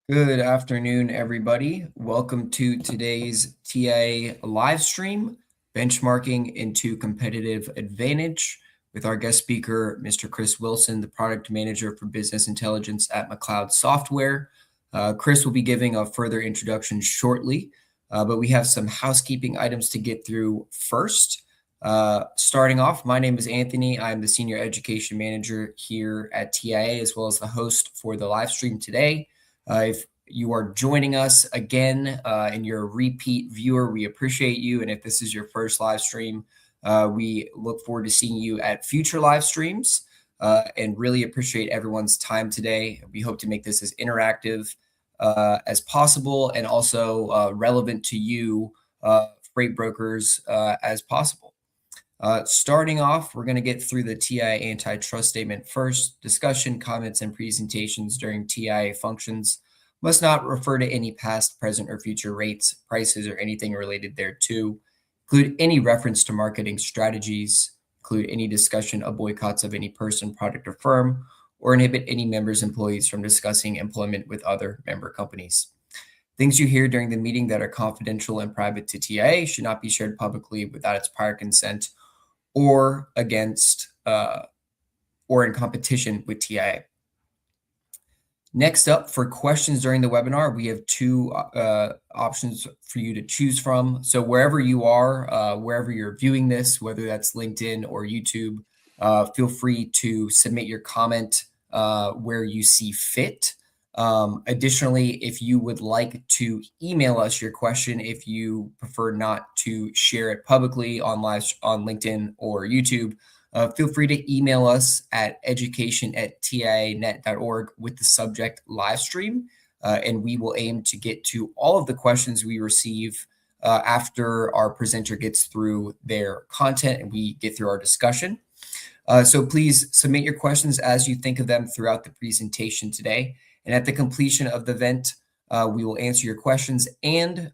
Good afternoon, everybody. Welcome to today's TIA live stream, Benchmarking into Competitive Advantage, with our guest speaker, Mr. Chris Wilson, the Product Manager for Business Intelligence at McLeod Software. Chris will be giving a further introduction shortly, but we have some housekeeping items to get through first. Starting off, my name is Anthony. I'm the Senior Education Manager here at TIA, as well as the host for the live stream today. If you are joining us again and you're a repeat viewer, we appreciate you. And if this is your first live stream, we look forward to seeing you at future live streams and really appreciate everyone's time today. We hope to make this as interactive as possible and also relevant to you, freight brokers, as possible. Starting off, we're going to get through the TIA antitrust statement first. Discussion, comments, and presentations during TIA functions must not refer to any past, present, or future rates, prices, or anything related thereto. Include any reference to marketing strategies. Include any discussion of boycotts of any person, product, or firm, or inhibit any members' employees from discussing employment with other member companies. Things you hear during the meeting that are confidential and private to TIA should not be shared publicly without its prior consent or against or in competition with TIA. Next up, for questions during the webinar, we have two options for you to choose from. So wherever you are, wherever you're viewing this, whether that's LinkedIn or YouTube, feel free to submit your comment where you see fit. Additionally, if you would like to email us your question, if you prefer not to share it publicly on LinkedIn or YouTube, feel free to email us at education@tianet.org with the subject live stream, and we will aim to get to all of the questions we receive after our presenter gets through their content and we get through our discussion. So please submit your questions as you think of them throughout the presentation today. And at the completion of the event, we will answer your questions. And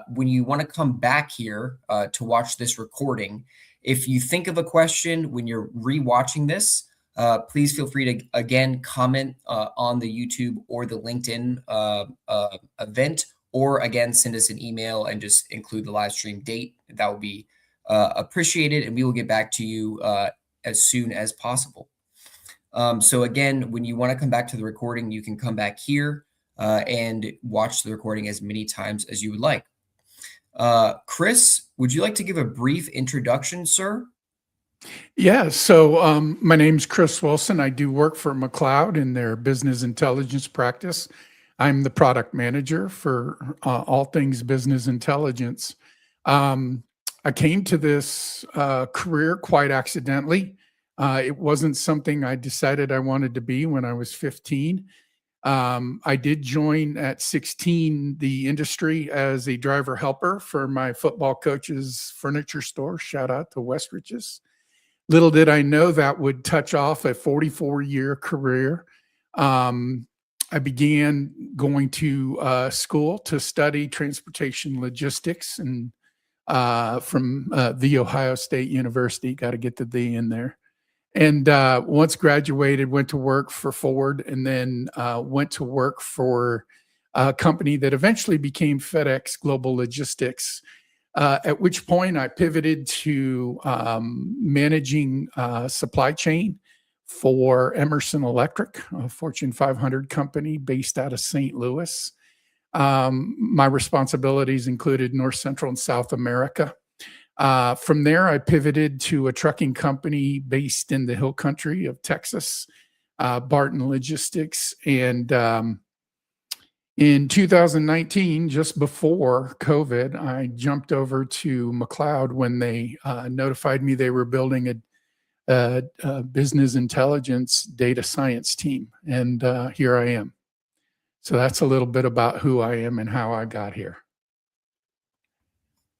when you want to come back here to watch this recording, if you think of a question when you're rewatching this, please feel free to, again, comment on the YouTube or the LinkedIn event, or again, send us an email and just include the live stream date. That will be appreciated, and we will get back to you as soon as possible. So again, when you want to come back to the recording, you can come back here and watch the recording as many times as you would like. Chris, would you like to give a brief introduction, sir? Yeah, so my name's Chris Wilson. I do work for McLeod in their business intelligence practice. I'm the product manager for all things business intelligence. I came to this career quite accidentally. It wasn't something I decided I wanted to be when I was 15. I did join at 16 the industry as a driver helper for my football coach's furniture store. Shout out to Westridge's. Little did I know that would touch off a 44-year career. I began going to school to study transportation logistics, and from The Ohio State University, got to get the "the" in there. And once graduated, went to work for Ford, and then went to work for a company that eventually became FedEx Global Logistics, at which point I pivoted to managing supply chain for Emerson Electric, a Fortune 500 company based out of St. Louis. My responsibilities included North, Central, and South America. From there, I pivoted to a trucking company based in the hill country of Texas, Barton Logistics. And in 2019, just before COVID, I jumped over to McLeod when they notified me they were building a business intelligence data science team. And here I am. So that's a little bit about who I am and how I got here.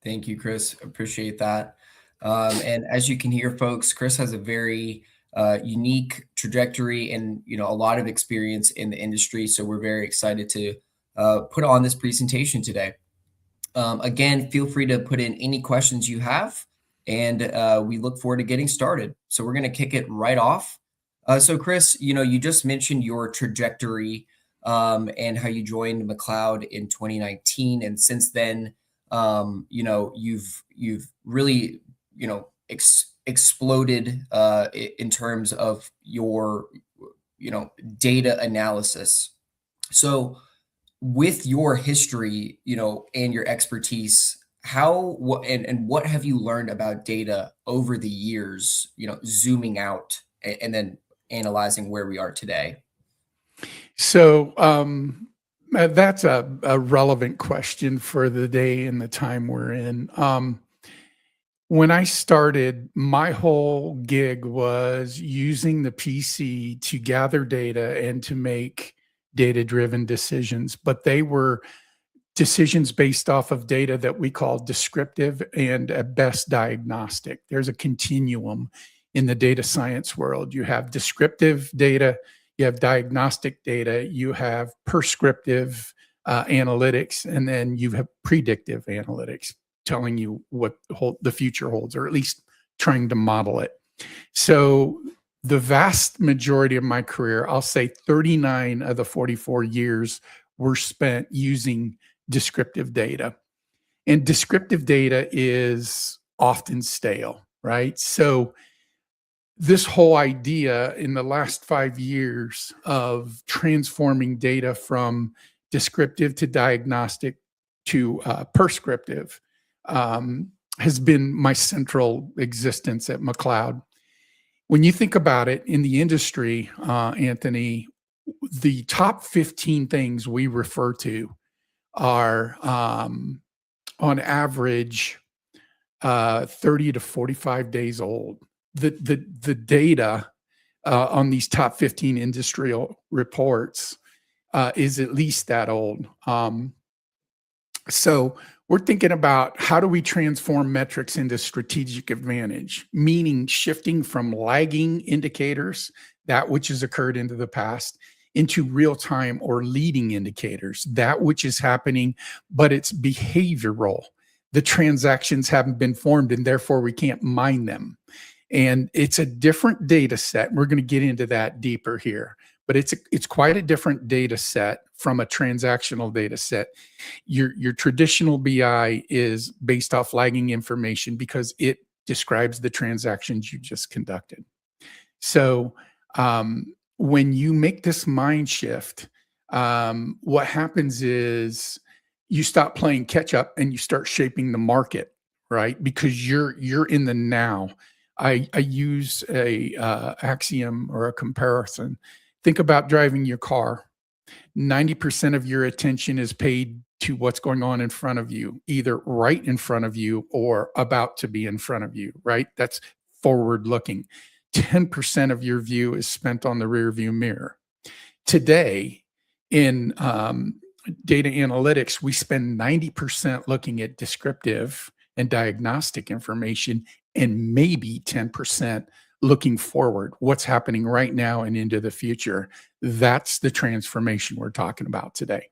Thank you, Chris. Appreciate that. And as you can hear, folks, Chris has a very unique trajectory and a lot of experience in the industry. So we're very excited to put on this presentation today. Again, feel free to put in any questions you have, and we look forward to getting started. So we're going to kick it right off. So Chris, you just mentioned your trajectory and how you joined McLeod in 2019. And since then, you've really, exploded in terms of your, data analysis. So with your history, and your expertise, and what have you learned about data over the years, zooming out and then analyzing where we are today? So that's a relevant question for the day and the time we're in. When I started, my whole gig was using the PC to gather data and to make data-driven decisions, but they were decisions based off of data that we call descriptive and at best diagnostic. There's a continuum in the data science world. You have descriptive data, you have diagnostic data, you have prescriptive analytics, and then you have predictive analytics telling you what the future holds, or at least trying to model it. So the vast majority of my career, I'll say 39 of the 44 years, were spent using descriptive data. And descriptive data is often stale, right? So this whole idea in the last 5 years of transforming data from descriptive to diagnostic to prescriptive has been my central existence at McLeod. When you think about it in the industry, Anthony, the top 15 things we refer to are on average 30 to 45 days old. The data on these top 15 industrial reports is at least that old. So we're thinking about how do we transform metrics into strategic advantage, meaning shifting from lagging indicators, that which has occurred into the past, into real-time or leading indicators, that which is happening, but it's behavioral. The transactions haven't been formed and therefore we can't mine them. And it's a different data set. We're going to get into that deeper here, but it's quite a different data set from a transactional data set. Your traditional BI is based off lagging information because it describes the transactions you just conducted. So when you make this mind shift, what happens is you stop playing catch up and you start shaping the market, right? Because you're in the now. I use a axiom or a comparison. Think about driving your car. 90% of your attention is paid to what's going on in front of you, either right in front of you or about to be in front of you, right? That's forward looking. 10% of your view is spent on the rear view mirror. Today, in data analytics, we spend 90% looking at descriptive and diagnostic information and maybe 10% looking forward, what's happening right now and into the future. That's the transformation we're talking about today.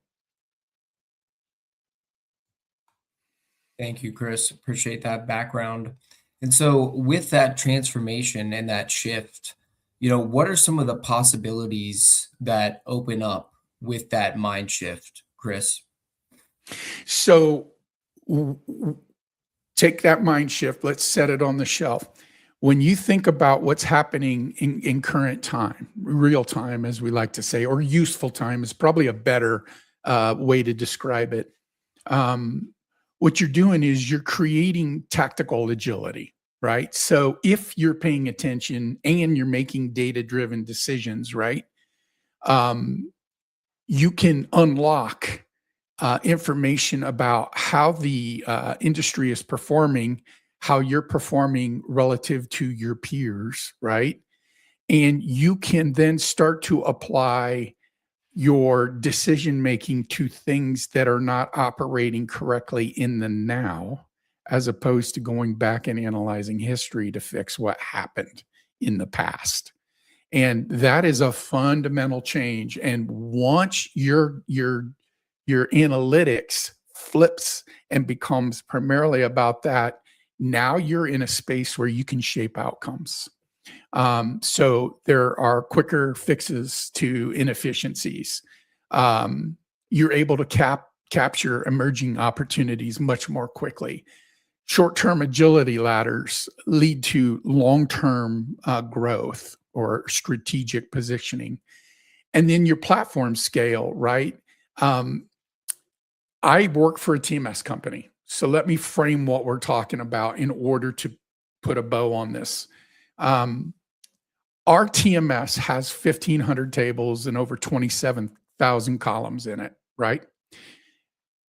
Thank you, Chris. Appreciate that background. And so with that transformation and that shift, what are some of the possibilities that open up with that mind shift, Chris? So take that mind shift, let's set it on the shelf. When you think about what's happening in current time, real time, as we like to say, or useful time is probably a better way to describe it. What you're doing is you're creating tactical agility, right? So if you're paying attention and you're making data-driven decisions, right, you can unlock information about how the industry is performing, how you're performing relative to your peers, right? And you can then start to apply your decision making to things that are not operating correctly in the now, as opposed to going back and analyzing history to fix what happened in the past. And that is a fundamental change. And once your analytics flips and becomes primarily about that, now you're in a space where you can shape outcomes. So there are quicker fixes to inefficiencies. you're able to capture emerging opportunities much more quickly. Short-term agility ladders lead to long-term growth or strategic positioning. And then your platform scale, right? I work for a TMS company. So let me frame what we're talking about in order to put a bow on this. Our TMS has 1,500 tables and over 27,000 columns in it, right?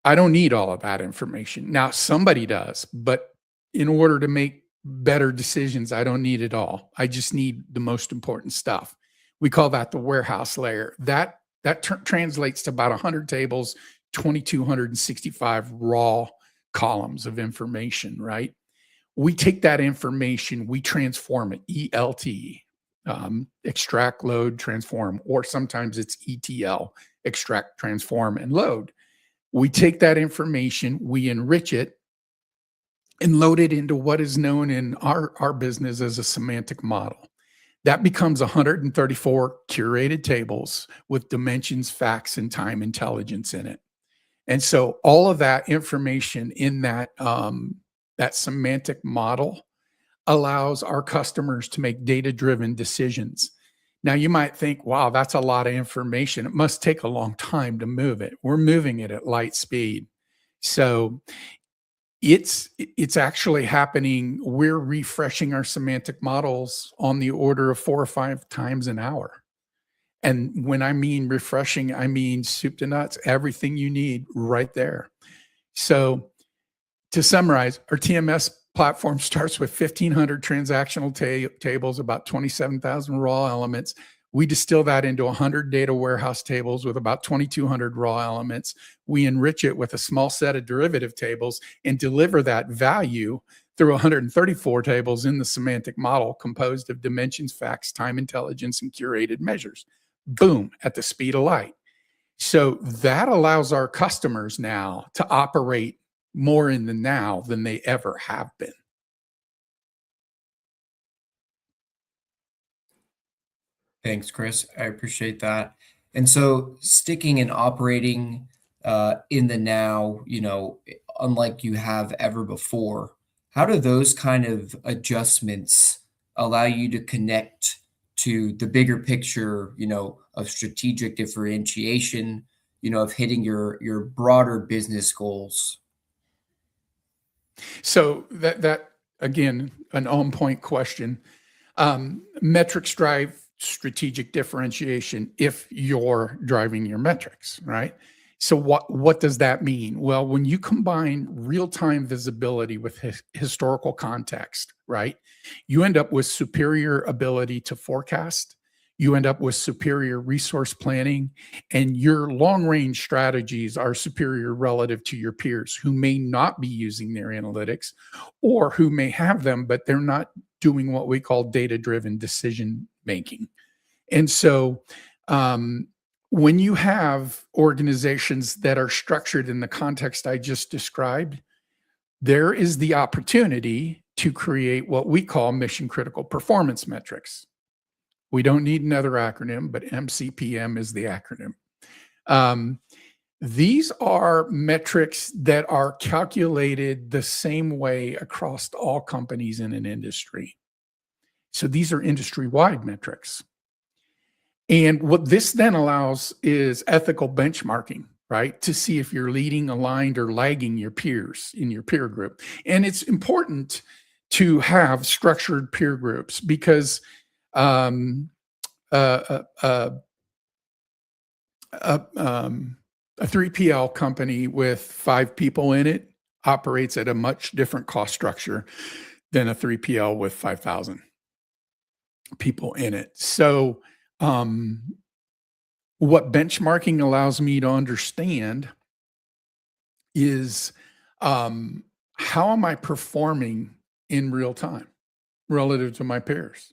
I don't need all of that information. Now, somebody does, but in order to make better decisions, I don't need it all. I just need the most important stuff. We call that the warehouse layer. That translates to about 100 tables, 2,265 raw columns of information, right? We take that information, we transform it, ELT, extract, load, transform, or sometimes it's ETL, extract, transform, and load. We take that information, we enrich it, and load it into what is known in our business as a semantic model. That becomes 134 curated tables with dimensions, facts, and time intelligence in it. And so all of that information in that, that semantic model allows our customers to make data-driven decisions. Now, you might think, wow, that's a lot of information. It must take a long time to move it. We're moving it at light speed. So it's actually happening. We're refreshing our semantic models on the order of 4 or 5 times an hour. And when I mean refreshing, I mean soup to nuts, everything you need right there. So to summarize, our TMS platform starts with 1,500 transactional tables, about 27,000 raw elements. We distill that into 100 data warehouse tables with about 2,200 raw elements. We enrich it with a small set of derivative tables and deliver that value through 134 tables in the semantic model composed of dimensions, facts, time intelligence, and curated measures. Boom, at the speed of light. So that allows our customers now to operate more in the now than they ever have been. Thanks, Chris. I appreciate that. And so sticking and operating in the now, unlike you have ever before, how do those kind of adjustments allow you to connect to the bigger picture, of strategic differentiation, of hitting your broader business goals? So that again, an on-point question. Metrics drive strategic differentiation if you're driving your metrics, right? So what does that mean? Well, when you combine real-time visibility with historical context, right, you end up with superior ability to forecast. You end up with superior resource planning, and your long-range strategies are superior relative to your peers who may not be using their analytics or who may have them, but they're not doing what we call data-driven decision making. And so when you have organizations that are structured in the context I just described, there is the opportunity to create what we call mission critical performance metrics. We don't need another acronym, but MCPM is the acronym. These are metrics that are calculated the same way across all companies in an industry. So these are industry-wide metrics. And what this then allows is ethical benchmarking, right? To see if you're leading, aligned, or lagging your peers in your peer group. And it's important to have structured peer groups because a 3PL company with 5 people in it operates at a much different cost structure than a 3PL with 5,000 people in it. So what benchmarking allows me to understand is how am I performing in real time relative to my peers?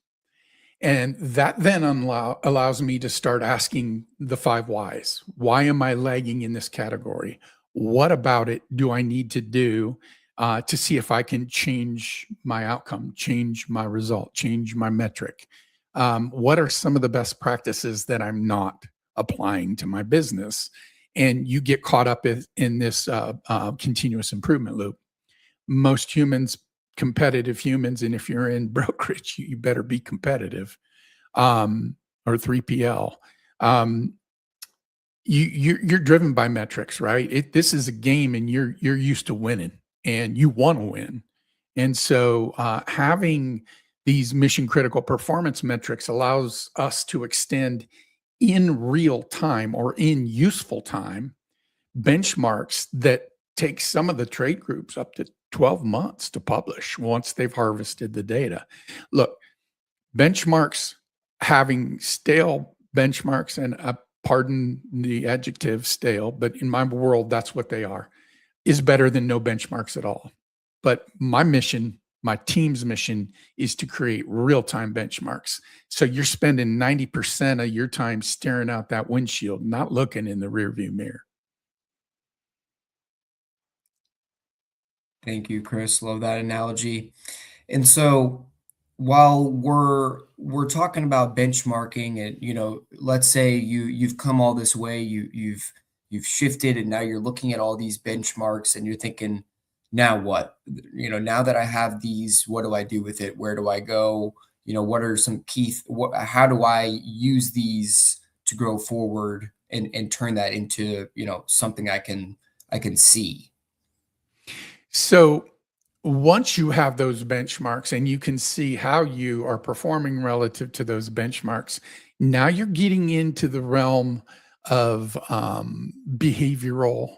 And that then allows me to start asking the 5 whys. Why am I lagging in this category? What about it do I need to do to see if I can change my outcome, change my result, change my metric? What are some of the best practices that I'm not applying to my business? And you get caught up in this continuous improvement loop. Most humans, competitive humans, and if you're in brokerage, you better be competitive, or 3PL. You're driven by metrics, right? This is a game, and you're used to winning, and you want to win. And so having these mission critical performance metrics allows us to extend in real time or in useful time benchmarks that take some of the trade groups up to 12 months to publish once they've harvested the data. Look, benchmarks, having stale benchmarks, and pardon the adjective stale, but in my world, that's what they are, is better than no benchmarks at all. But my mission, my team's mission, is to create real-time benchmarks. So you're spending 90% of your time staring out that windshield, not looking in the rearview mirror. Thank you, Chris. Love that analogy. And so while we're talking about benchmarking, and let's say you've come all this way, you've shifted, and now you're looking at all these benchmarks and you're thinking, now what? Now that I have these, what do I do with it? Where do I go? What are some key, how do I use these to grow forward and turn that into, something I can see? So once you have those benchmarks and you can see how you are performing relative to those benchmarks, now you're getting into the realm of behavioral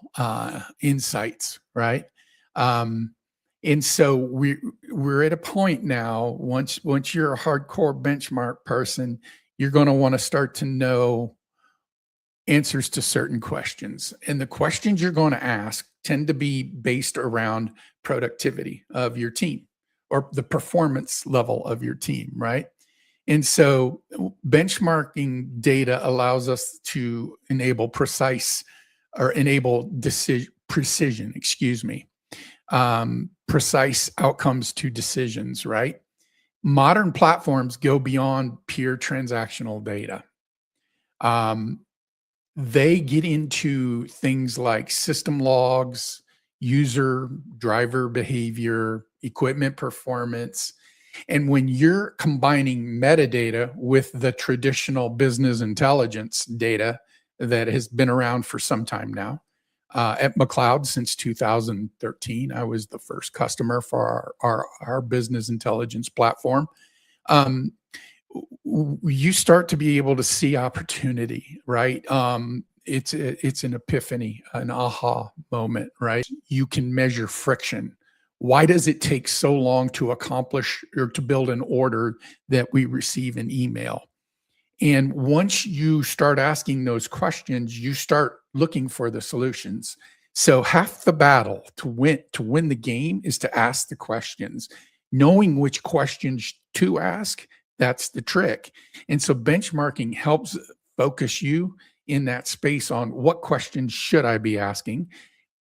insights, right? And so we're at a point now, once you're a hardcore benchmark person, you're going to want to start to know answers to certain questions. And the questions you're going to ask tend to be based around productivity of your team or the performance level of your team, right? And so benchmarking data allows us to enable precision, precise outcomes to decisions, right? Modern platforms go beyond pure transactional data. They get into things like system logs, user, driver behavior, equipment performance. And when you're combining metadata with the traditional business intelligence data that has been around for some time now, at McLeod since 2013, I was the first customer for our business intelligence platform. You start to be able to see opportunity, right? It's an epiphany, an aha moment, right? You can measure friction. Why does it take so long to accomplish or to build an order that we receive an email? And once you start asking those questions, you start looking for the solutions. So half the battle to win the game is to ask the questions. Knowing which questions to ask, that's the trick. And so benchmarking helps focus you in that space on what questions should I be asking.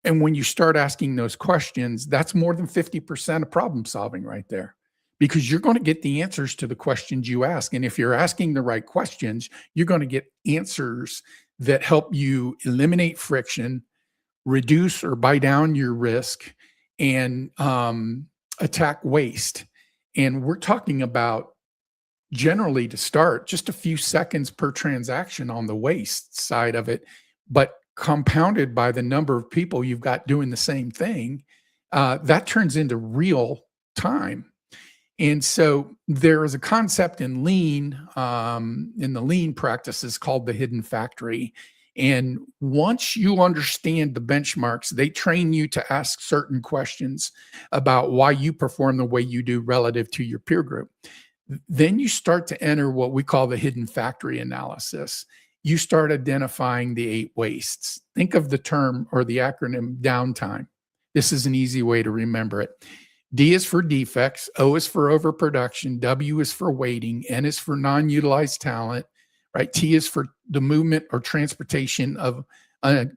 And when you start asking those questions, that's more than 50% of problem solving right there, because you're going to get the answers to the questions you ask. And if you're asking the right questions, you're going to get answers that help you eliminate friction, reduce or buy down your risk, and attack waste. And we're talking about, generally, to start, just a few seconds per transaction on the waste side of it, but compounded by the number of people you've got doing the same thing, that turns into real time. And so there is a concept in lean, in the lean practices, called the hidden factory. And once you understand the benchmarks, they train you to ask certain questions about why you perform the way you do relative to your peer group. Then you start to enter what we call the hidden factory analysis. You start identifying the 8 wastes. Think of the term or the acronym downtime. This is an easy way to remember it. D is for defects, O is for overproduction, W is for waiting, N is for non-utilized talent, right? T is for the movement or transportation of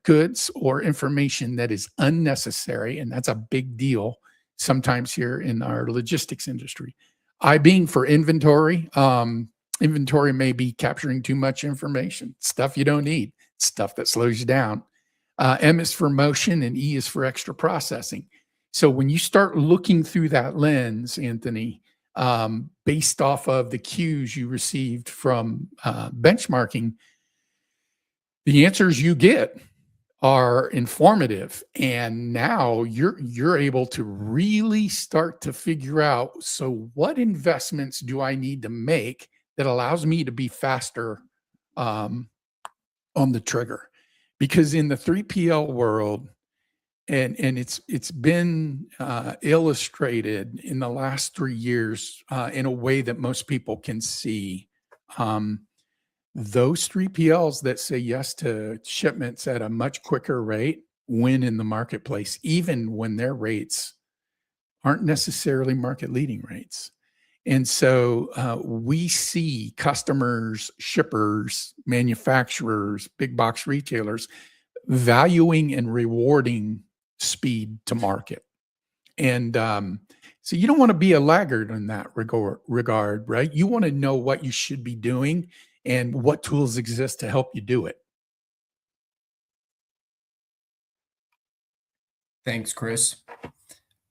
goods or information that is unnecessary, and that's a big deal sometimes here in our logistics industry. I being for inventory, and Inventory may be capturing too much information, stuff you don't need, stuff that slows you down. M is for motion and E is for extra processing. So when you start looking through that lens, Anthony, based off of the cues you received from benchmarking, the answers you get are informative, and now you're able to really start to figure out, so what investments do I need to make that allows me to be faster on the trigger? Because in the 3PL world, and it's been illustrated in the last 3 years in a way that most people can see. Those 3PLs that say yes to shipments at a much quicker rate win in the marketplace, even when their rates aren't necessarily market leading rates. And so we see customers, shippers, manufacturers, big box retailers valuing and rewarding speed to market. And so you don't want to be a laggard in that regard, right? You want to know what you should be doing and what tools exist to help you do it. Thanks, Chris.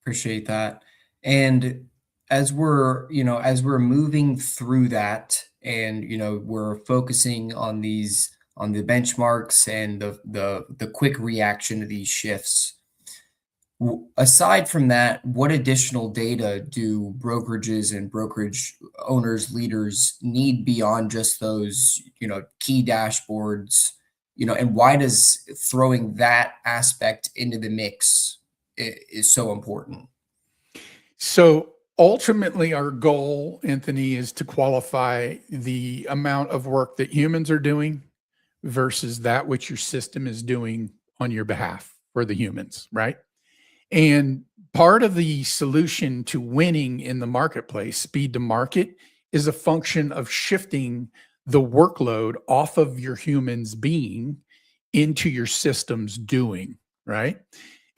Appreciate that. And as we're moving through that, and we're focusing on the benchmarks and the quick reaction to these shifts. Aside from that, what additional data do brokerages and brokerage owners, leaders need beyond just those, key dashboards, and why does throwing that aspect into the mix is so important? So ultimately, our goal, Anthony, is to qualify the amount of work that humans are doing versus that which your system is doing on your behalf for the humans, right? And part of the solution to winning in the marketplace, speed to market, is a function of shifting the workload off of your humans being into your systems doing, right?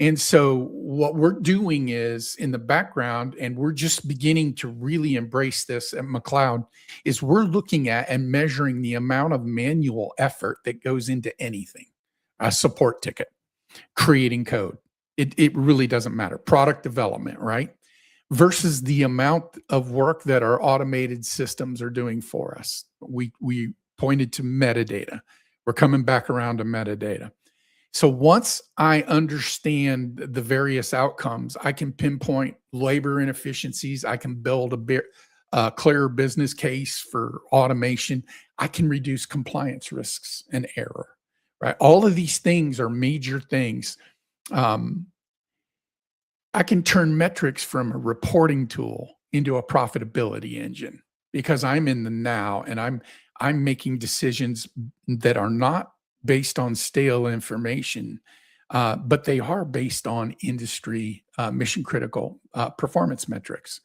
And so what we're doing is in the background, and we're just beginning to really embrace this at McLeod, is we're looking at and measuring the amount of manual effort that goes into anything. A support ticket, creating code. It really doesn't matter. Product development, right? Versus the amount of work that our automated systems are doing for us. We pointed to metadata. We're coming back around to metadata. So once I understand the various outcomes, I can pinpoint labor inefficiencies. I can build a clearer business case for automation. I can reduce compliance risks and error, right? All of these things are major things. I can turn metrics from a reporting tool into a profitability engine because I'm in the now, and I'm making decisions that are not based on stale information, but they are based on industry mission critical performance metrics,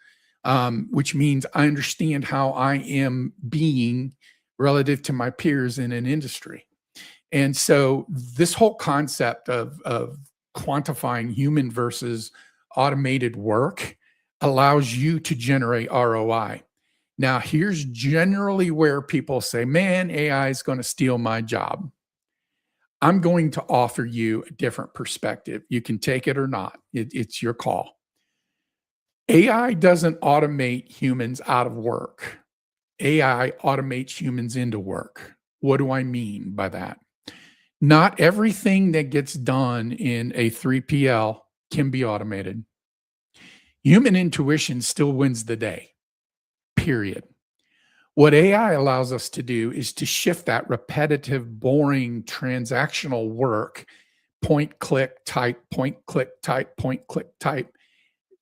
which means I understand how I am being relative to my peers in an industry. And so this whole concept of quantifying human versus automated work allows you to generate ROI. Now, here's generally where people say, man, AI is going to steal my job. I'm going to offer you a different perspective. You can take it or not. It's your call. AI doesn't automate humans out of work. AI automates humans into work. What do I mean by that? Not everything that gets done in a 3PL can be automated. Human intuition still wins the day, period. What AI allows us to do is to shift that repetitive, boring, transactional work, point, click, type, point, click, type, point, click, type.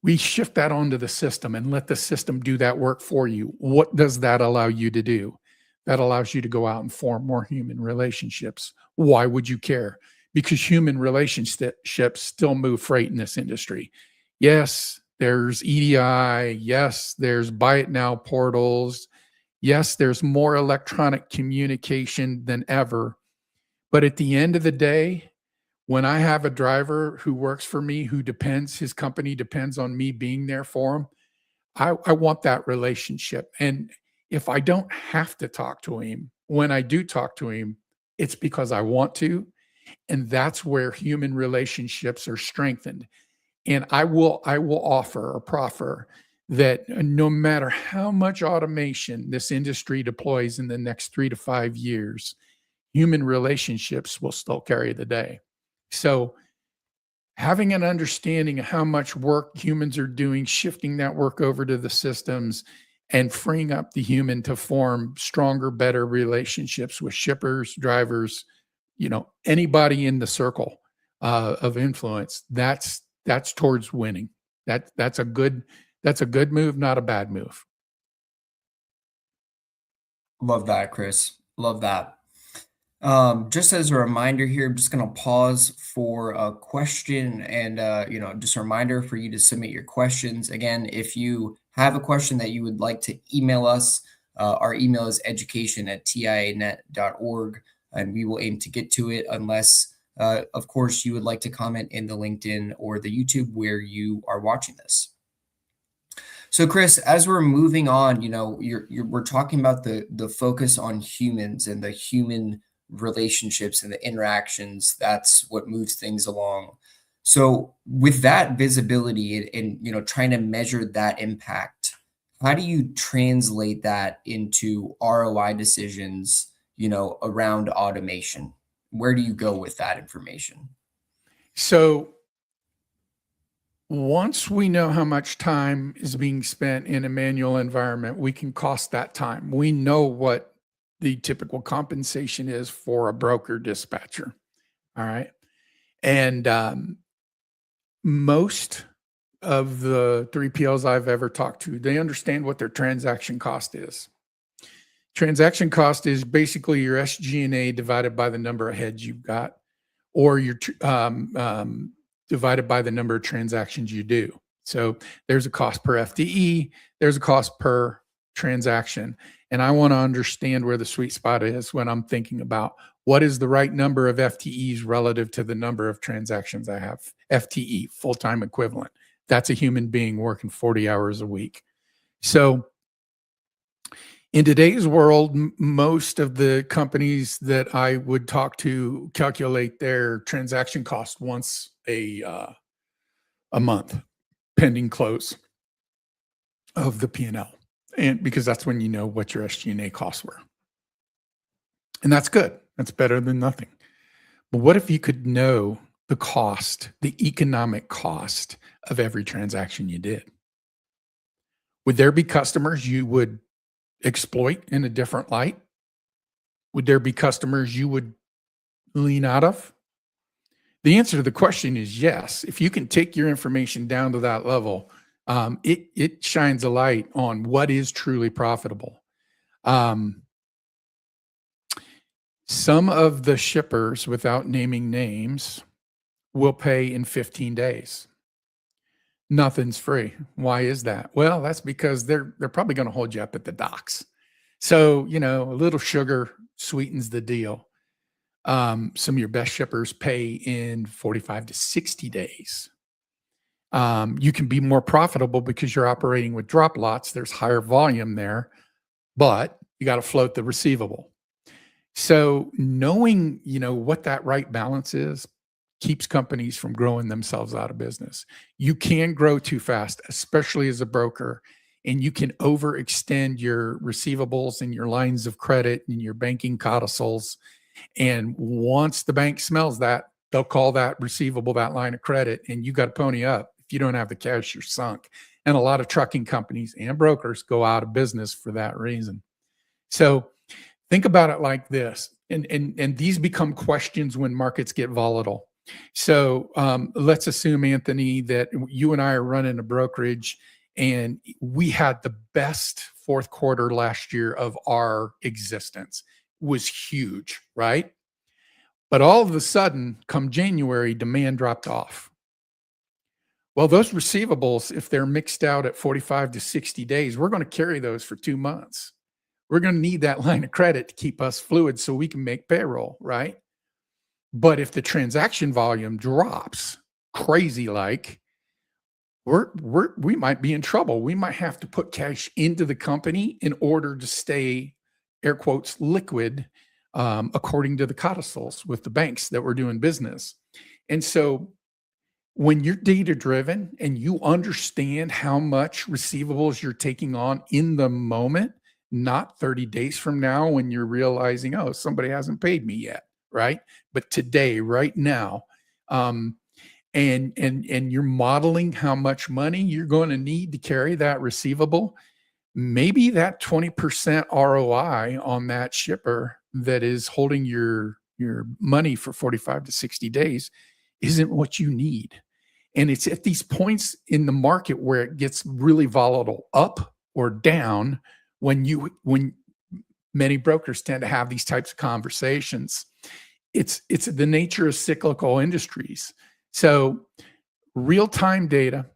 We shift that onto the system and let the system do that work for you. What does that allow you to do? That allows you to go out and form more human relationships. Why would you care? Because human relationships still move freight in this industry. Yes, there's EDI. Yes, there's buy it now portals. Yes, there's more electronic communication than ever. But at the end of the day, when I have a driver who works for me, his company depends on me being there for him, I want that relationship. And If I don't have to talk to him, when I do talk to him, it's because I want to. And that's where human relationships are strengthened. And I will offer or proffer that no matter how much automation this industry deploys in the next 3 to 5 years, human relationships will still carry the day. So having an understanding of how much work humans are doing, shifting that work over to the systems and freeing up the human to form stronger, better relationships with shippers, drivers, anybody in the circle of influence, that's towards winning. That's a good move, not a bad move. Love that, Chris. Love that. Just as a reminder here, I'm just going to pause for a question and, just a reminder for you to submit your questions. Again, if you have a question that you would like to email us, our email is education@tianet.org, and we will aim to get to it unless, of course, you would like to comment in the LinkedIn or the YouTube where you are watching this. So, Chris, as we're moving on, we're talking about the focus on humans and the human relationships and the interactions. That's what moves things along. So, with that visibility and trying to measure that impact, how do you translate that into ROI decisions, around automation? Where do you go with that information? So once we know how much time is being spent in a manual environment, we can cost that time. We know what the typical compensation is for a broker dispatcher. All right. And most of the 3PLs I've ever talked to, they understand what their transaction cost is. Transaction cost is basically your SG&A divided by the number of heads you've got, or your divided by the number of transactions you do. So there's a cost per FTE, there's a cost per transaction. And I want to understand where the sweet spot is when I'm thinking about what is the right number of FTEs relative to the number of transactions I have. FTE, full-time equivalent. That's a human being working 40 hours a week. So in today's world, most of the companies that I would talk to calculate their transaction cost once a month, pending close of the P&L, and because that's when you know what your SG&A costs were, and that's good. That's better than nothing. But what if you could know the cost, the economic cost of every transaction you did? Would there be customers you would exploit in a different light? Would there be customers you would lean out of? The answer to the question is yes. If you can take your information down to that level, it shines a light on what is truly profitable. Some of the shippers, without naming names, will pay in 15 days. Nothing's free. Why is that? Well, that's because they're probably going to hold you up at the docks. So, a little sugar sweetens the deal. Some of your best shippers pay in 45 to 60 days. You can be more profitable because you're operating with drop lots. There's higher volume there, but you got to float the receivable. So knowing, what that right balance is keeps companies from growing themselves out of business. You can grow too fast, especially as a broker, and you can overextend your receivables and your lines of credit and your banking codicils. And once the bank smells that, they'll call that receivable, that line of credit, and you got to pony up. If you don't have the cash, you're sunk. And a lot of trucking companies and brokers go out of business for that reason. So think about it like this. And these become questions when markets get volatile. So let's assume, Anthony, that you and I are running a brokerage and we had the best fourth quarter last year of our existence. Was huge, right? But all of a sudden, come January, demand dropped off. Well, those receivables, if they're mixed out at 45 to 60 days, we're going to carry those for 2 months. We're going to need that line of credit to keep us fluid so we can make payroll, right? But if the transaction volume drops crazy, we might be in trouble. We might have to put cash into the company in order to stay, air quotes, liquid, according to the codicils with the banks that we're doing business. And so when you're data driven and you understand how much receivables you're taking on in the moment, not 30 days from now when you're realizing, oh, somebody hasn't paid me yet, right? But today, right now, and you're modeling how much money you're going to need to carry that receivable, maybe that 20% ROI on that shipper that is holding your money for 45 to 60 days isn't what you need. And it's at these points in the market where it gets really volatile, up or down, when many brokers tend to have these types of conversations. It's the nature of cyclical industries. So real-time data,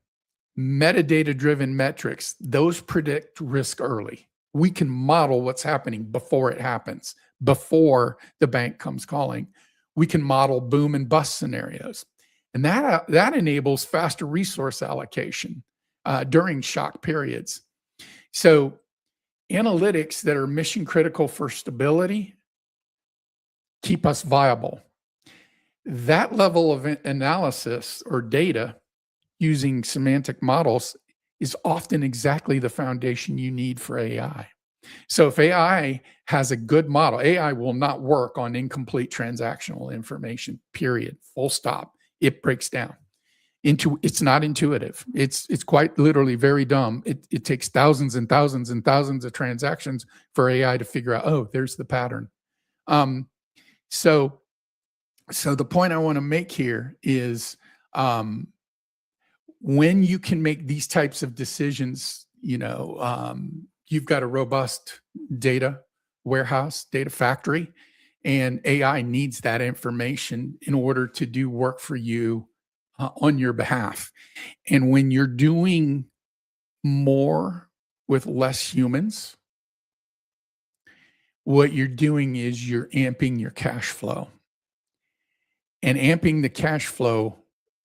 metadata-driven metrics, those predict risk early. We can model what's happening before it happens, before the bank comes calling. We can model boom and bust scenarios. And that enables faster resource allocation during shock periods. So analytics that are mission critical for stability keep us viable. That level of analysis or data using semantic models is often exactly the foundation you need for AI. So if AI has a good model, AI will not work on incomplete transactional information, period, full stop. It breaks down. It's not intuitive. It's quite literally very dumb. It takes thousands and thousands and thousands of transactions for AI to figure out, oh, there's the pattern. So the point I want to make here is, when you can make these types of decisions, you've got a robust data warehouse, data factory, and AI needs that information in order to do work for you on your behalf. And when you're doing more with less humans, what you're doing is you're amping your cash flow. And amping the cash flow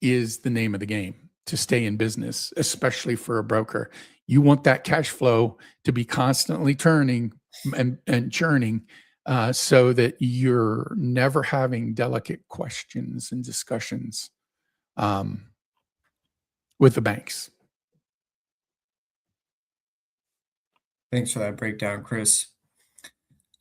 is the name of the game to stay in business, especially for a broker. You want that cash flow to be constantly turning and churning, so that you're never having delicate questions and discussions with the banks. Thanks for that breakdown, Chris.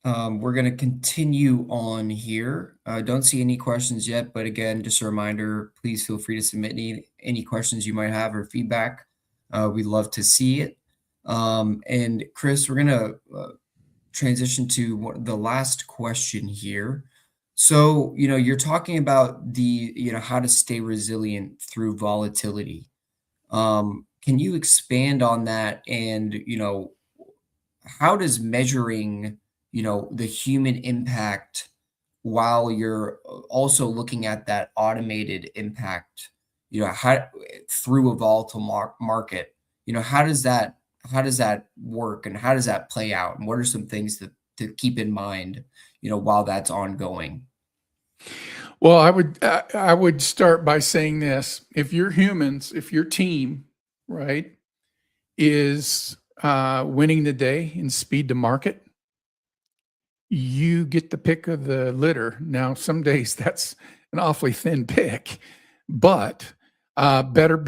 We're going to continue on here. Don't see any questions yet, but again, just a reminder, please feel free to submit any questions you might have or feedback. We'd love to see it. And Chris, we're going to transition to the last question here. So, you're talking about how to stay resilient through volatility. Can you expand on that? And, how does measuring the human impact while you're also looking at that automated impact, how through a volatile market, how does that work and how does that play out? And what are some things to keep in mind, while that's ongoing? Well, I would start by saying this: if your team, right, is winning the day in speed to market, you get the pick of the litter. Now, some days that's an awfully thin pick, but better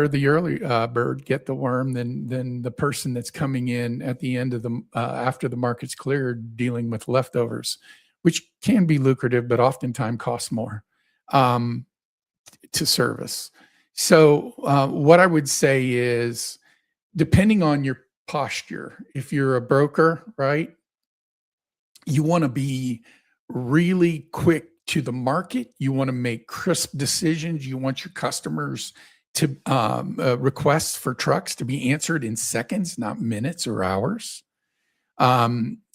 the early bird get the worm than the person that's coming in at the end of the after the market's cleared, dealing with leftovers, which can be lucrative, but oftentimes costs more to service. So what I would say is, depending on your posture, if you're a broker, right, you want to be really quick to the market. You want to make crisp decisions. You want your customers to requests for trucks to be answered in seconds, not minutes or hours.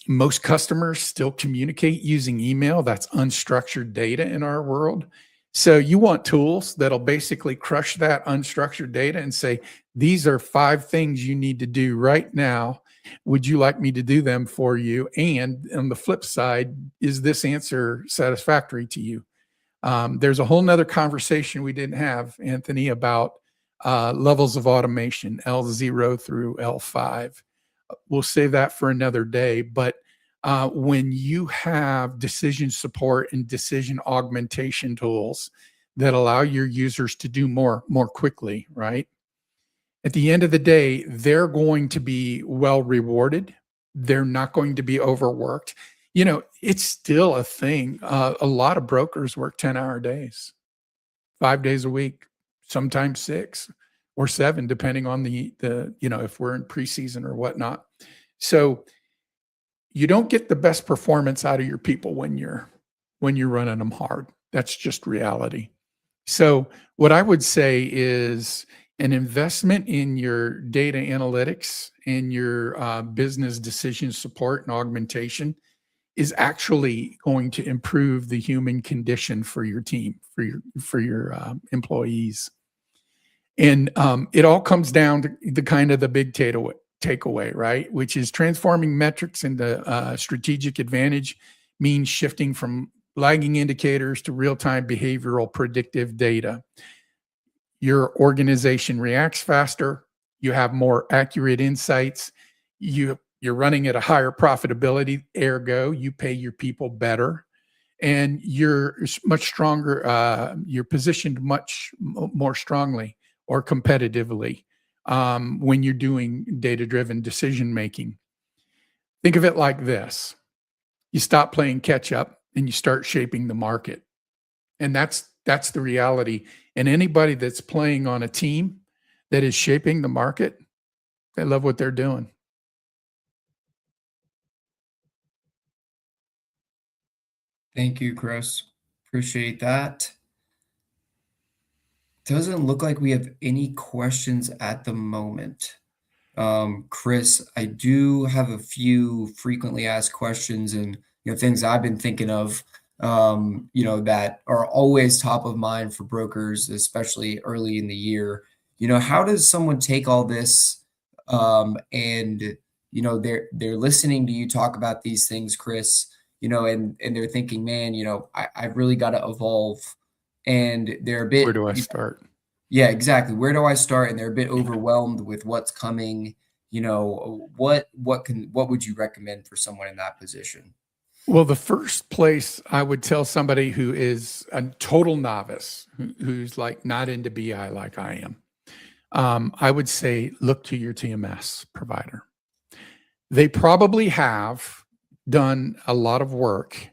Most customers still communicate using email. That's unstructured data in our world. So you want tools that'll basically crush that unstructured data and say, these are 5 things you need to do right now. Would you like me to do them for you? And on the flip side, is this answer satisfactory to you? There's a whole nother conversation we didn't have, Anthony, about levels of automation, L0 through L5. We'll save that for another day. But when you have decision support and decision augmentation tools that allow your users to do more quickly, right? At the end of the day, they're going to be well rewarded. They're not going to be overworked. It's still a thing. A lot of brokers work 10-hour days, 5 days a week, sometimes 6 or 7, depending on the if we're in preseason or whatnot. So you don't get the best performance out of your people when you're running them hard. That's just reality. So what I would say is an investment in your data analytics and your business decision support and augmentation is actually going to improve the human condition for your team, for your employees. And it all comes down to the kind of the big takeaway, right? Which is transforming metrics into strategic advantage means shifting from lagging indicators to real-time behavioral predictive data. Your organization reacts faster. You have more accurate insights. You're running at a higher profitability, ergo, you pay your people better. And you're much stronger. You're positioned much more strongly or competitively when you're doing data-driven decision-making. Think of it like this. You stop playing catch-up and you start shaping the market. And that's the reality. And anybody that's playing on a team that is shaping the market, they love what they're doing. Thank you, Chris. Appreciate that. Doesn't look like we have any questions at the moment. Chris, I do have a few frequently asked questions and things I've been thinking of, that are always top of mind for brokers, especially early in the year. How does someone take all this and they're listening to you talk about these things, Chris, and they're thinking, man, I've really got to evolve, and they're a bit. Where do I start? Yeah, exactly. Where do I start? And they're a bit overwhelmed with what's coming. What would you recommend for someone in that position? Well, the first place I would tell somebody who is a total novice, who's like not into BI like I am, I would say look to your TMS provider. They probably have done a lot of work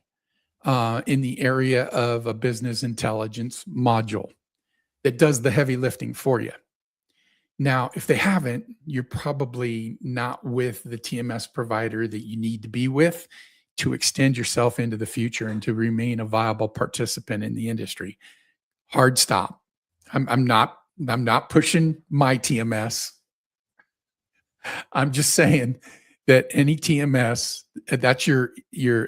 in the area of a business intelligence module that does the heavy lifting for you. Now, if they haven't, you're probably not with the TMS provider that you need to be with to extend yourself into the future and to remain a viable participant in the industry. Hard stop. I'm not pushing my TMS. I'm just saying that any TMS, that's your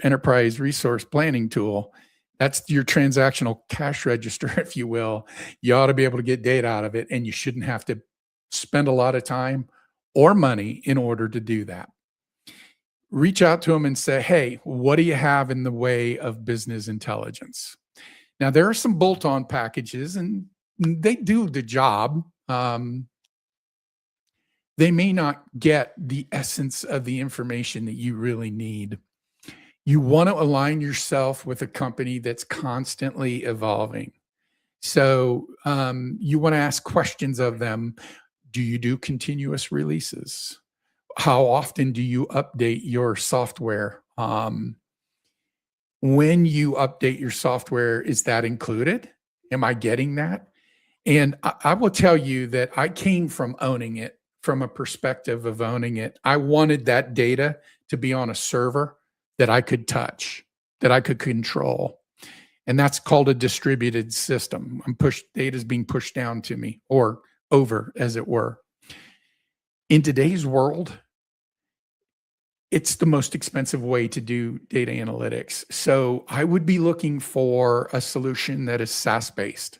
enterprise resource planning tool. That's your transactional cash register, if you will. You ought to be able to get data out of it, and you shouldn't have to spend a lot of time or money in order to do that. Reach out to them and say, hey, what do you have in the way of business intelligence? Now, there are some bolt-on packages, and they do the job. They may not get the essence of the information that you really need. You want to align yourself with a company that's constantly evolving. So you want to ask questions of them. Do you do continuous releases? How often do you update your software? When you update your software, is that included? Am I getting that? And I will tell you that I came from owning it, from a perspective of owning it. I wanted that data to be on a server that I could touch, that I could control. And that's called a distributed system. Data is being pushed down to me, or over, as it were. In today's world, it's the most expensive way to do data analytics. So I would be looking for a solution that is SaaS-based.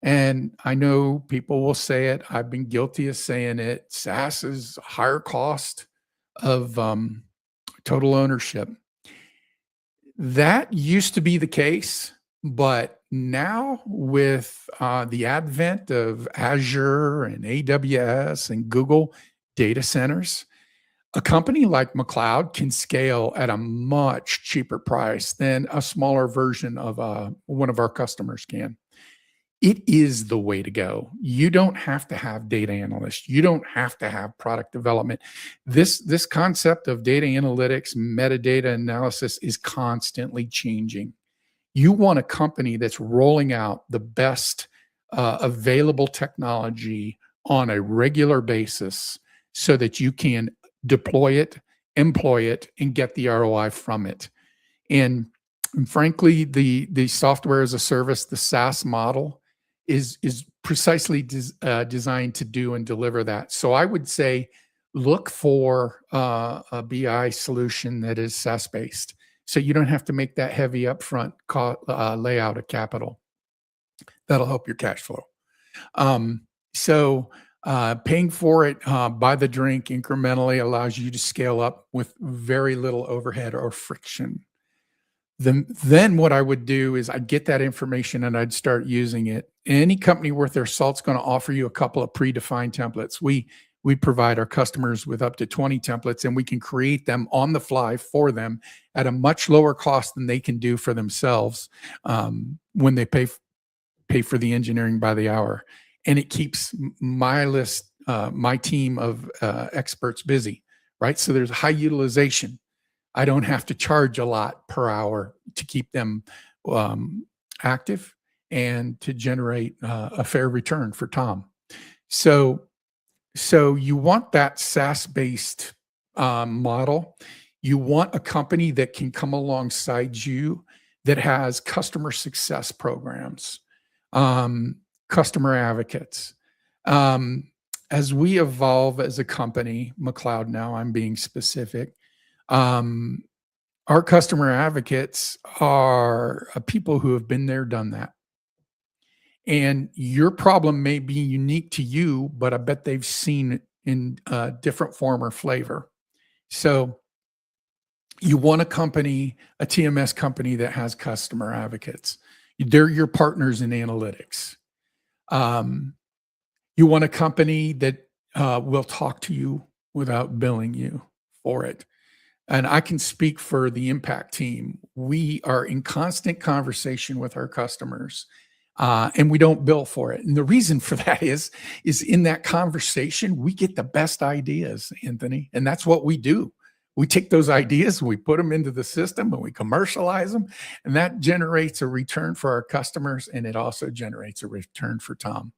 And I know people will say it. I've been guilty of saying it. SaaS is a higher cost of total ownership. That used to be the case But now with the advent of Azure and AWS and Google data centers, a company like McLeod can scale at a much cheaper price than a smaller version of one of our customers can. It is the way to go. You don't have to have data analysts. You don't have to have product development. This concept of data analytics, metadata analysis is constantly changing. You want a company that's rolling out the best available technology on a regular basis so that you can deploy it, employ it, and get the ROI from it. And frankly, the software as a service, the SaaS model, is precisely designed to do and deliver that. So I would say look for a BI solution that is SaaS based, so you don't have to make that heavy upfront layout of capital. That'll help your cash flow. So paying for it by the drink incrementally allows you to scale up with very little overhead or friction. Then what I would do is I'd get that information and I'd start using it. Any company worth their salt's going to offer you a couple of predefined templates. We provide our customers with up to 20 templates, and we can create them on the fly for them at a much lower cost than they can do for themselves when they pay for the engineering by the hour. And it keeps my team of experts busy, right? So there's high utilization. I don't have to charge a lot per hour to keep them active and to generate a fair return for Tom. So you want that SaaS-based model. You want a company that can come alongside you that has customer success programs, customer advocates. As we evolve as a company, McLeod now, I'm being specific, our customer advocates are people who have been there, done that. And your problem may be unique to you, but I bet they've seen it in a different form or flavor. So you want a company, a TMS company that has customer advocates. They're your partners in analytics. You want a company that will talk to you without billing you for it. And I can speak for the Impact team. We are in constant conversation with our customers, and we don't bill for it. And the reason for that is in that conversation, we get the best ideas, Anthony, and that's what we do. We take those ideas, we put them into the system, and we commercialize them, and that generates a return for our customers, and it also generates a return for Tom.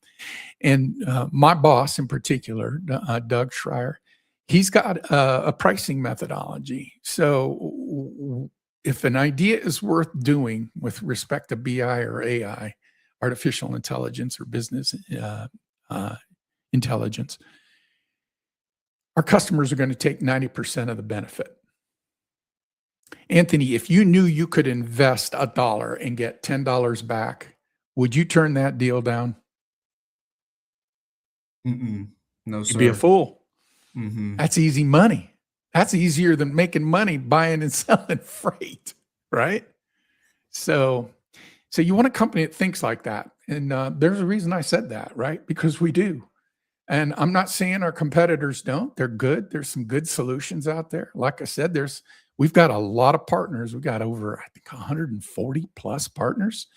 And my boss in particular, Doug Schreier, he's got a pricing methodology. So if an idea is worth doing with respect to BI or AI, artificial intelligence or business intelligence, our customers are going to take 90% of the benefit. Anthony, if you knew you could invest $1 and get $10 back, would you turn that deal down? No, sir. You'd be a fool. Mm-hmm. That's easy money. That's easier than making money buying and selling freight, right? So you want a company that thinks like that. And there's a reason I said that, right? Because we do. And I'm not saying our competitors don't. They're good. There's some good solutions out there. Like I said, we've got a lot of partners. We've got over, I think, 140 plus partners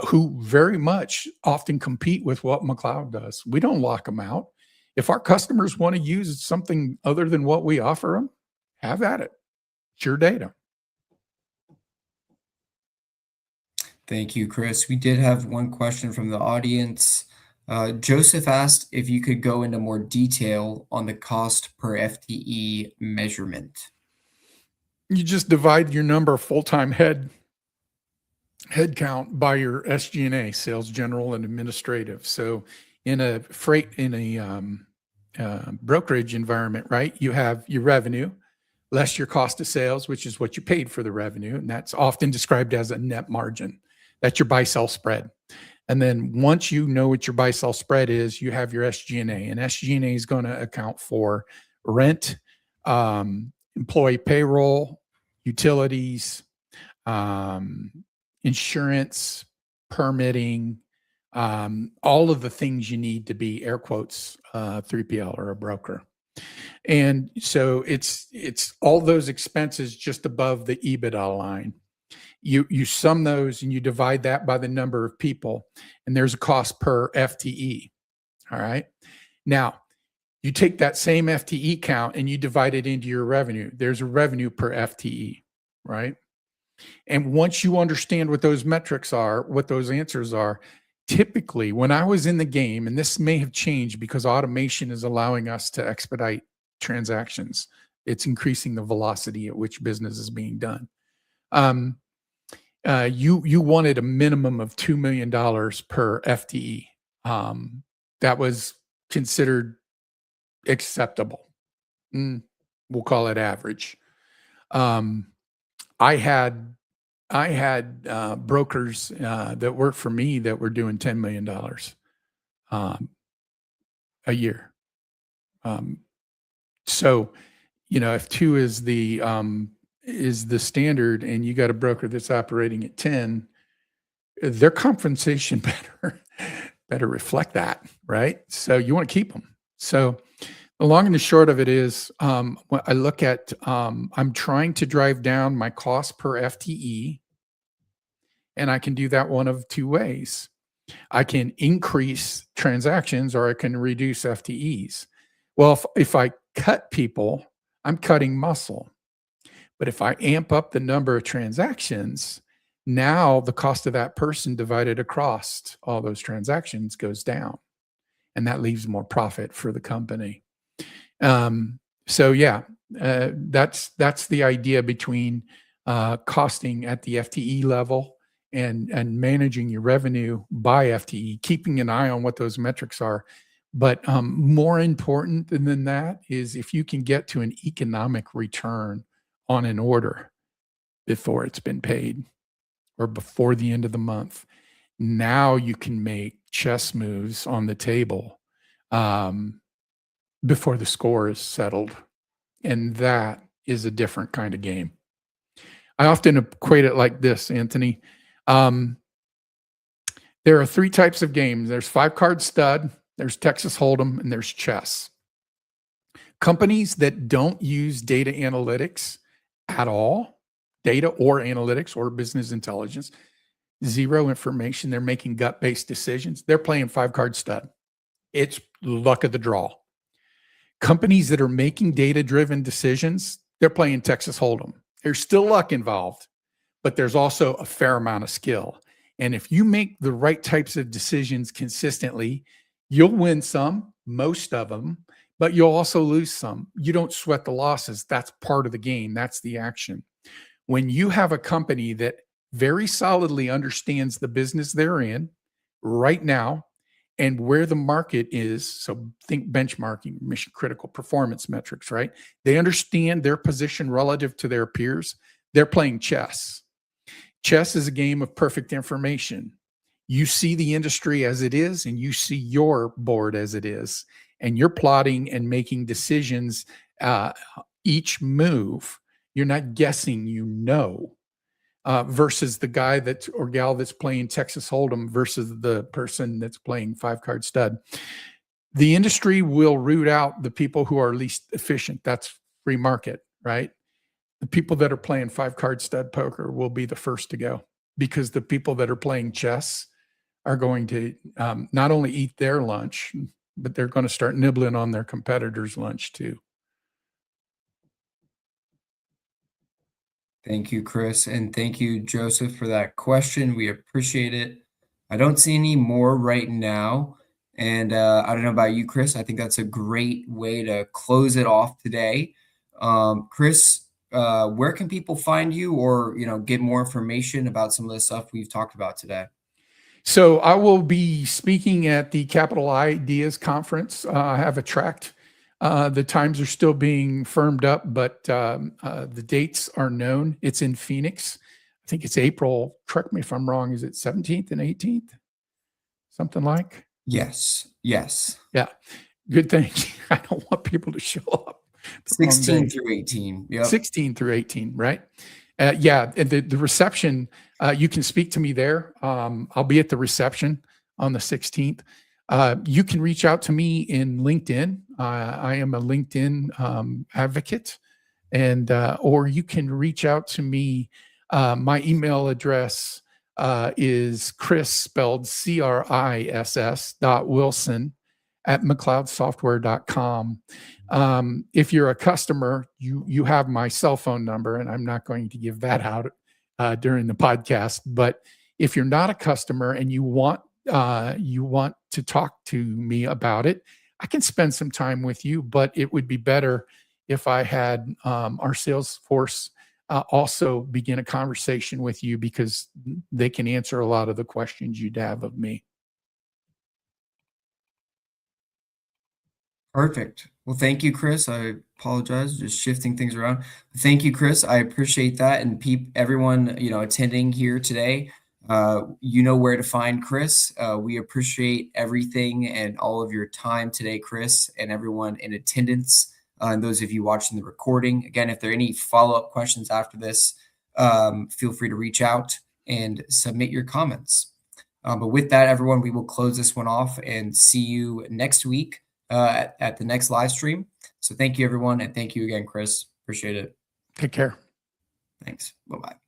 who very much often compete with what McLeod does. We don't lock them out. If our customers want to use something other than what we offer them, have at it. It's your data. Thank you, Chris. We did have one question from the audience. Joseph asked if you could go into more detail on the cost per FTE measurement. You just divide your number of full-time head count by your SG&A, sales, general, and administrative. So in a brokerage environment, right, you have your revenue less your cost of sales, which is what you paid for the revenue. And that's often described as a net margin. That's your buy-sell spread. And then once you know what your buy-sell spread is, you have your SG&A. And SG&A is going to account for rent, employee payroll, utilities, insurance, permitting, all of the things you need to be air quotes 3PL or a broker. And so it's all those expenses just above the EBITDA line. You sum those and you divide that by the number of people, and there's a cost per FTE. All right. Now, you take that same FTE count and you divide it into your revenue. There's a revenue per FTE, right? And once you understand what those metrics are, what those answers are, typically when I was in the game, and this may have changed because automation is allowing us to expedite transactions, it's increasing the velocity at which business is being done. You wanted a minimum of $2 million per FTE. That was considered acceptable. We'll call it average. I had brokers that worked for me that were doing $10 million a year. So, if 2 is the standard, and you got a broker that's operating at 10, their compensation better reflect that, right? So you want to keep them. So the long and the short of it is, when I look at, I'm trying to drive down my cost per FTE, and I can do that one of 2 ways. I can increase transactions, or I can reduce FTEs. Well, if I cut people, I'm cutting muscle. But if I amp up the number of transactions, now the cost of that person divided across all those transactions goes down, and that leaves more profit for the company. So yeah, that's the idea between costing at the FTE level and managing your revenue by FTE, keeping an eye on what those metrics are. But more important than that is if you can get to an economic return on an order before it's been paid or before the end of the month, now you can make chess moves on the table before the score is settled. And that is a different kind of game. I often equate it like this, Anthony. There are 3 types of games. There's 5-card stud, there's Texas Hold'em, and there's chess. Companies that don't use data analytics at all, data or analytics or business intelligence, zero information, they're making gut-based decisions, they're playing 5-card stud. It's luck of the draw. Companies that are making data-driven decisions, they're playing Texas Hold'em. There's still luck involved, but there's also a fair amount of skill. And if you make the right types of decisions consistently, you'll win some, most of them, but you'll also lose some. You don't sweat the losses. That's part of the game. That's the action. When you have a company that very solidly understands the business they're in right now and where the market is, so think benchmarking, mission critical performance metrics, right? They understand their position relative to their peers. They're playing chess. Chess is a game of perfect information. You see the industry as it is, and you see your board as it is, and you're plotting and making decisions each move. You're not guessing, versus the guy or gal that's playing Texas Hold'em versus the person that's playing 5-card stud. The industry will root out the people who are least efficient. That's free market, right? The people that are playing 5-card stud poker will be the first to go, because the people that are playing chess are going to not only eat their lunch, but they're going to start nibbling on their competitors' lunch too. Thank you, Chris. And thank you, Joseph, for that question. We appreciate it. I don't see any more right now. And I don't know about you, Chris. I think that's a great way to close it off today. Chris, where can people find you, or get more information about some of the stuff we've talked about today? So I will be speaking at the Capital Ideas Conference. I have a tract. The times are still being firmed up, but the dates are known. It's in Phoenix. I think it's April. Correct me if I'm wrong. Is it 17th and 18th? Something like? Yes. Yes. Yeah. Good thing. I don't want people to show up. 16 through 18. Yep. 16 through 18, right? Yeah, and the reception, you can speak to me there. I'll be at the reception on the 16th. You can reach out to me in LinkedIn. I am a LinkedIn advocate, and or you can reach out to me. My email address is Chris, spelled CRISS .Wilson at McLeodsoftware.com. If you're a customer, you have my cell phone number, and I'm not going to give that out during the podcast. But if you're not a customer and you want to talk to me about it, I can spend some time with you. But it would be better if I had our sales force also begin a conversation with you, because they can answer a lot of the questions you'd have of me. Perfect. Well, thank you, Chris. I apologize, just shifting things around. Thank you, Chris. I appreciate that. And everyone, attending here today, you know where to find Chris. We appreciate everything and all of your time today, Chris, and everyone in attendance, and those of you watching the recording. Again, if there are any follow-up questions after this, feel free to reach out and submit your comments. But with that, everyone, we will close this one off and see you next week at the next live stream. So thank you, everyone. And thank you again, Chris. Appreciate it. Take care. Thanks. Bye-bye.